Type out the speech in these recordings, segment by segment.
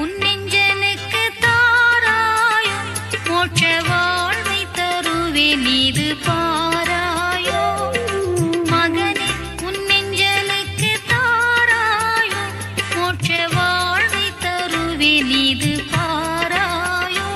உன் நெஞ்சனுக்கு தாராயோ மோட்ச வாழ்வை தருவேன் இது பாராயோ மகனே உன் நெஞ்சனுக்கு தாராயோ மோட்ச வாழ்வை தருவேன் இது பாராயோ.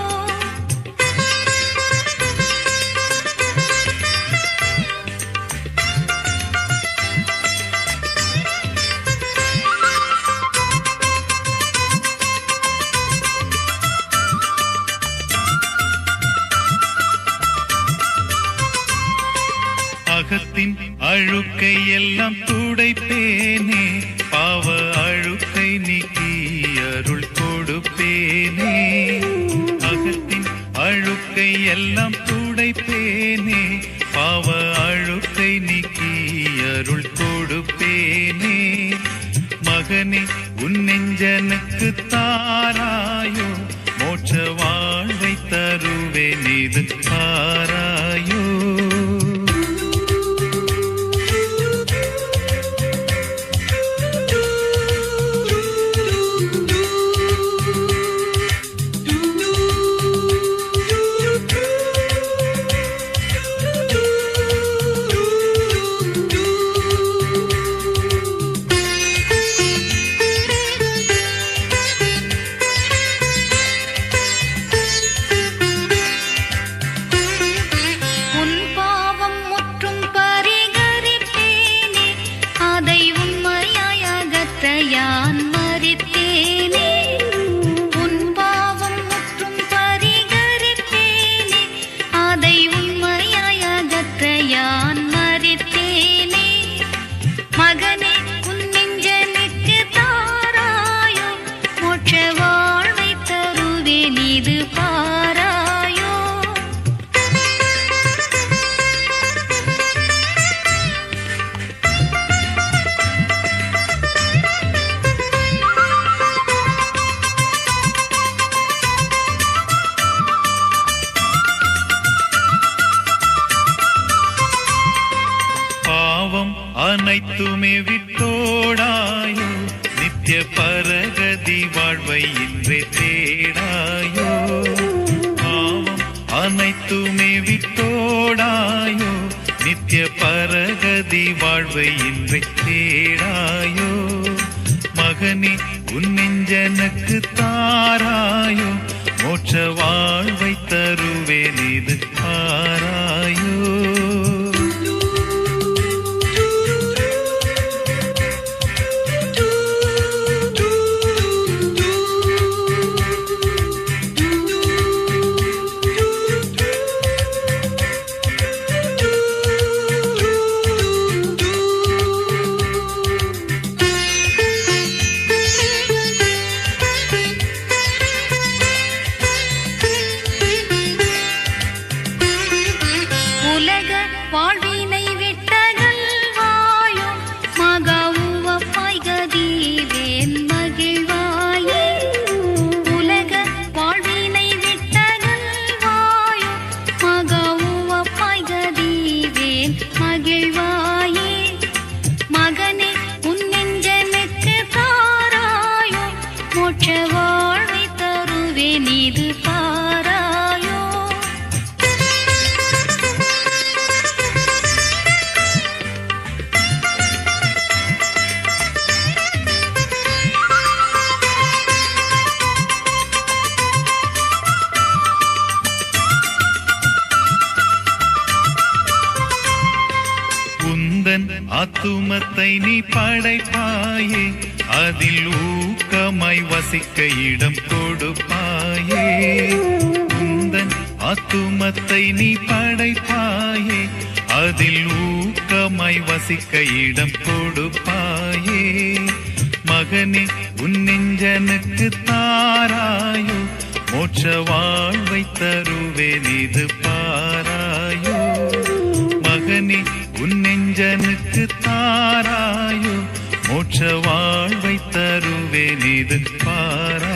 அகத்தின் அழுக்கை எல்லாம் துடைப்பேனே பாவ அழுக்கை நீக்கி அருள் கொடுப்பேனே. அகத்தின் அழுக்கை எல்லாம் துடைப்பேனே பாவ அழுக்கை நீக்கி அருள் கொடுப்பேனே. மகனே உன் நெஞ்சனுக்கு தாராயோ மோட்ச வாழ்வை தருவேன் இது பாராயோ. மகனே உன் நெஞ்சனுக்கு தாராயோ மோட்ச வாழ்வை தருவேன் இது பாராயோ. பாவம் அனைத்துமே விட்டோடாயோ நித்திய பரகதி வாழ்வை இன்றே தேடாயோ. பாவம் அனைத்துமே விட்டோடாயோ நித்திய பரகதி வாழ்வை இன்றே தேடாயோ. மகனே உன் நெஞ்சனுக்கு தாராயோ மோட்ச வாழ்வை தருவேன் இது பாராயோ. வாழ்வினை விட்டகல்வாயோ மகா உவப்பாய் கதிவேன் மகிழ்வாயே. உலக வாழ்வினை விட்டகல்வாயோ மகா உவப்பாய் கதிவேன் மகிழ்வாயே. மகனே உன் நெஞ்சனுக்கு தாராயோ மோட்ச வாழ்வை தருவேன் இது பாராயோ. உந்தன் ஆத்துமத்தை நீ படைப்பாயே அதில் ஊக்கமாய் வசிக்க இடம் கொடுப்பாயே. உந்தன் ஆத்துமத்தை நீ படைப்பாயே அதில் ஊக்கமாய் வசிக்க இடம் கொடுப்பாயே. மகனே உன் நெஞ்சனுக்கு தாராயோ மோட்ச வாழ்வை தருவேன் இது பாராயோ. மகனே உன் நெஞ்சனுக்கு தாராயோ மோட்ச வாழ்வை தருவேன் இது பாராயோ.